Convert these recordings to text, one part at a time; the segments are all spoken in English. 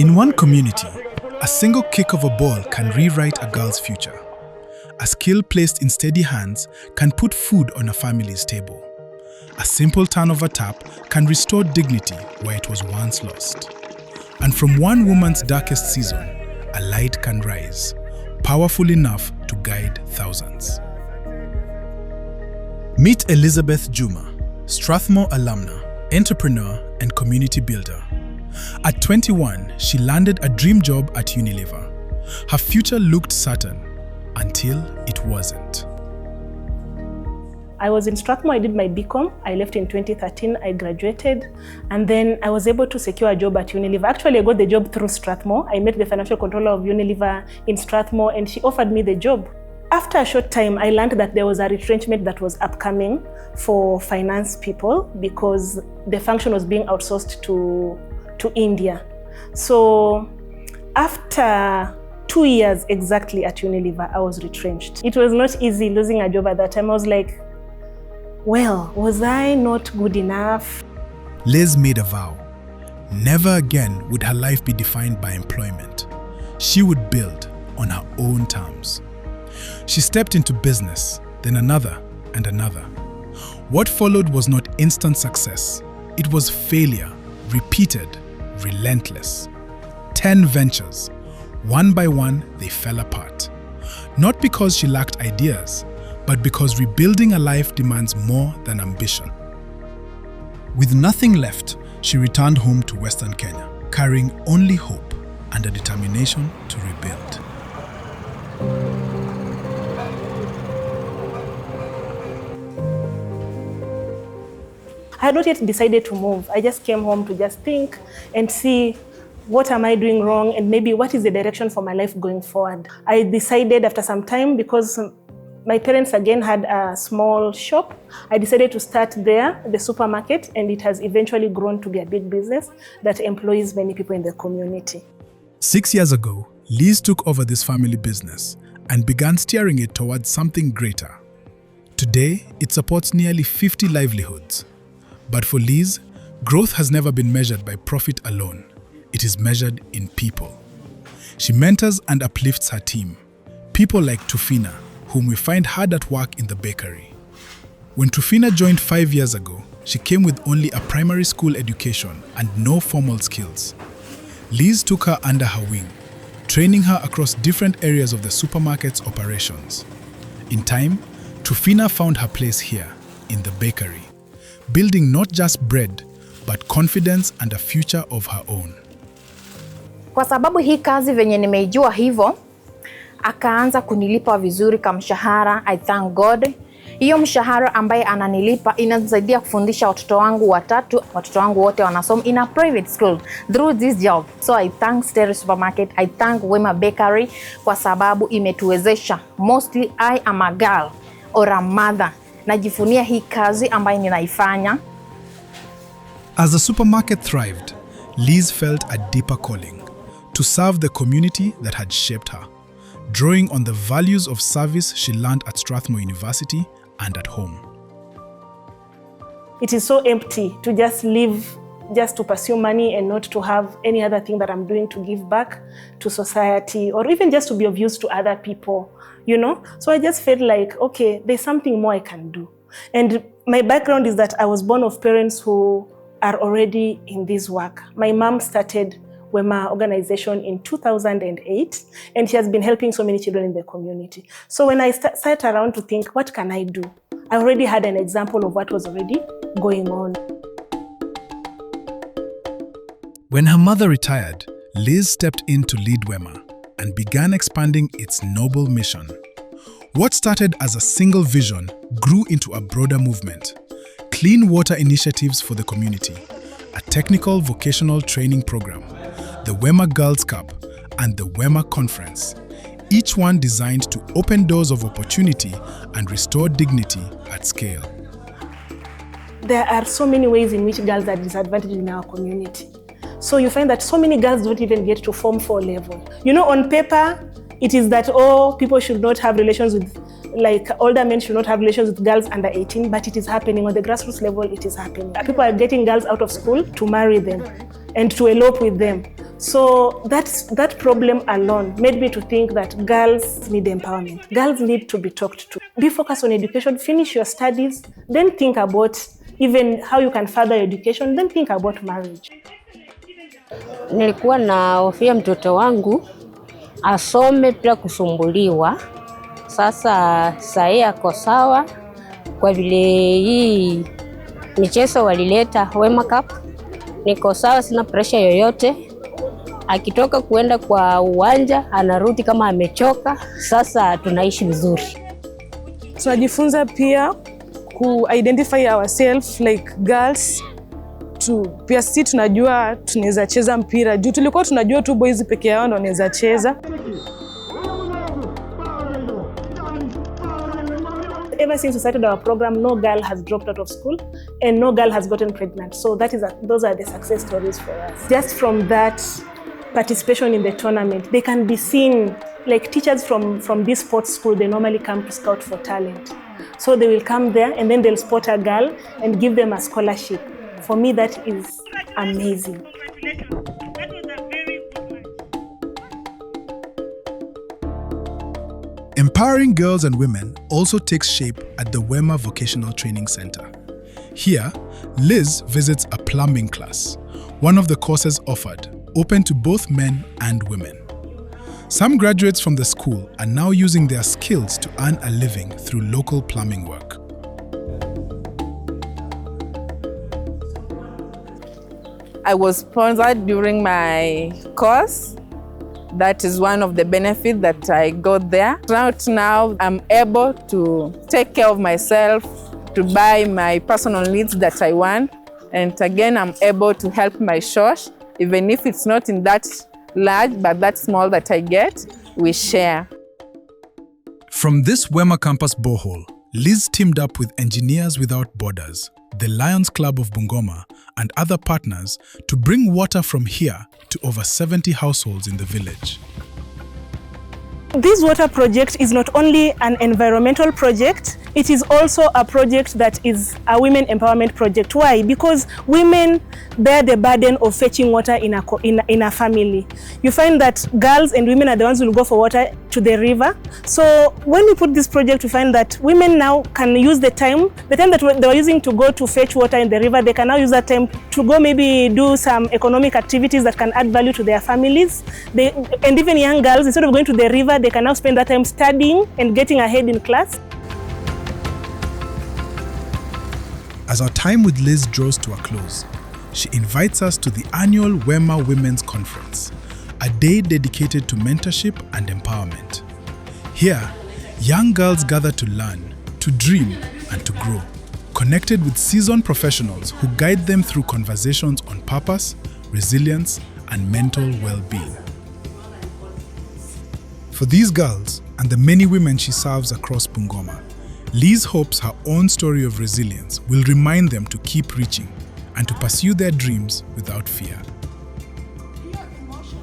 In one community, a single kick of a ball can rewrite a girl's future. A skill placed in steady hands can put food on a family's table. A simple turn of a tap can restore dignity where it was once lost. And from one woman's darkest season, a light can rise, powerful enough to guide thousands. Meet Elizabeth Jumah, Strathmore alumna, entrepreneur and community builder. At 21, she landed a dream job at Unilever. Her future looked certain until it wasn't. I was in Strathmore, I did my BCom. I left in 2013, I graduated, and then I was able to secure a job at Unilever. Actually, I got the job through Strathmore. I met the financial controller of Unilever in Strathmore, and she offered me the job. After a short time, I learned that there was a retrenchment that was upcoming for finance people because the function was being outsourced to India. So after 2 years exactly at Unilever, I was retrenched. It was not easy losing a job at that time. I was like, well, was I not good enough? Liz made a vow. Never again would her life be defined by employment. She would build on her own terms. She stepped into business, then another and another. What followed was not instant success. It was failure, repeated, relentless. 10 ventures. One by one, they fell apart. Not because she lacked ideas, but because rebuilding a life demands more than ambition. With nothing left, she returned home to Western Kenya, carrying only hope and a determination to rebuild. I had not yet decided to move. I just came home to just think and see what am I doing wrong and maybe what is the direction for my life going forward. I decided after some time, because my parents again had a small shop, I decided to start there, the supermarket, and it has eventually grown to be a big business that employs many people in the community. 6 years ago, Liz took over this family business and began steering it towards something greater. Today, it supports nearly 50 livelihoods. But for Liz, growth has never been measured by profit alone. It is measured in people. She mentors and uplifts her team. People like Tufina, whom we find hard at work in the bakery. When Tufina joined 5 years ago, she came with only a primary school education and no formal skills. Liz took her under her wing, training her across different areas of the supermarket's operations. In time, Tufina found her place here, in the bakery, building not just bread, but confidence and a future of her own. Kwa sababu hii kazi venye nimeijua hivyo, akaanza kunilipa vizuri kama mshahara. I thank God. Hiyo mshahara ambaye ananilipa inasaidia kufundisha watoto wangu watatu. Watoto wangu wote wanasoma in a private school through this job. So I thank Stery Supermarket, I thank Wema Bakery kwa sababu imetuwezesha. Mostly I am a girl or a mother. Najifunia hii kazi ambayo ninaifanya. As the supermarket thrived, Liz felt a deeper calling to serve the community that had shaped her, drawing on the values of service she learned at Strathmore University and at home. It is so empty to just live, just to pursue money and not to have any other thing that I'm doing to give back to society or even just to be of use to other people, you know? So I just felt like, okay, there's something more I can do. And my background is that I was born of parents who are already in this work. My mom started Wema organization in 2008, and she has been helping so many children in the community. So when I sat around to think, what can I do? I already had an example of what was already going on. When her mother retired, Liz stepped in to lead Wema and began expanding its noble mission. What started as a single vision grew into a broader movement. Clean water initiatives for the community, a technical vocational training program, the Wema Girls Cup, and the Wema Conference, each one designed to open doors of opportunity and restore dignity at scale. There are so many ways in which girls are disadvantaged in our community. So you find that so many girls don't even get to Form 4 level. You know, on paper, it is that, oh, people should not have relations with, like older men should not have relations with girls under 18, but it is happening. On the grassroots level, it is happening. People are getting girls out of school to marry them and to elope with them. So that problem alone made me to think that girls need empowerment. Girls need to be talked to. Be focused on education, finish your studies, then think about even how you can further education, then think about marriage. Nilikuwa na hofia mtoto wangu asome bila kusumbuliwa. Sasa sahi ako sawa kwa vile hii michezo walileta Wema Cup. Niko sawa, sina pressure yoyote. Akitoka kuenda kwa uwanja anarudi kama amechoka. Sasa tunaishi vizuri. Tunajifunza pia ku identify ourselves like girls. Pia sisi tunajua tunaweza cheza mpira. Juu tulikuwa tunajua tu boys peke yao ndio wanaweza cheza. Ever since we started our program, no girl has dropped out of school and no girl has gotten pregnant. So those are the success stories for us. Just from that participation in the tournament, they can be seen, like teachers from this sports school, they normally come to scout for talent. So they will come there and then they'll spot a girl and give them a scholarship. For me, that is amazing. Empowering girls and women also takes shape at the Wema Vocational Training Center. Here, Liz visits a plumbing class, one of the courses offered, open to both men and women. Some graduates from the school are now using their skills to earn a living through local plumbing work. I was sponsored during my course. That is one of the benefits that I got there. Now I'm able to take care of myself, to buy my personal needs that I want. And again, I'm able to help my church, even if it's not in that large, but that small that I get, we share. From this Wema campus borehole, Liz teamed up with Engineers Without Borders, the Lions Club of Bungoma, and other partners to bring water from here to over 70 households in the village. This water project is not only an environmental project, it is also a project that is a women empowerment project. Why? Because women bear the burden of fetching water in a family. You find that girls and women are the ones who will go for water to the river. So when we put this project, we find that women now can use the time that they were using to go to fetch water in the river, they can now use that time to go maybe do some economic activities that can add value to their families. And even young girls, instead of going to the river, they can now spend that time studying and getting ahead in class. As our time with Liz draws to a close, she invites us to the annual Wema Women's Conference, a day dedicated to mentorship and empowerment. Here, young girls gather to learn, to dream, and to grow, connected with seasoned professionals who guide them through conversations on purpose, resilience, and mental well-being. For these girls and the many women she serves across Bungoma, Liz hopes her own story of resilience will remind them to keep reaching and to pursue their dreams without fear.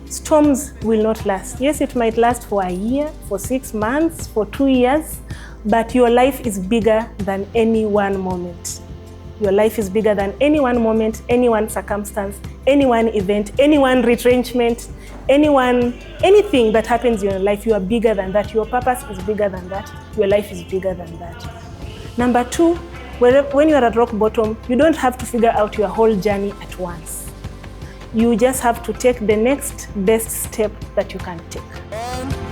Storms will not last. Yes, it might last for a year, for 6 months, for 2 years, but your life is bigger than any one moment. Your life is bigger than any one moment, any one circumstance, any one event, any one retrenchment, anything that happens in your life. You are bigger than that. Your purpose is bigger than that. Your life is bigger than that. Number 2, when you are at rock bottom, you don't have to figure out your whole journey at once. You just have to take the next best step that you can take.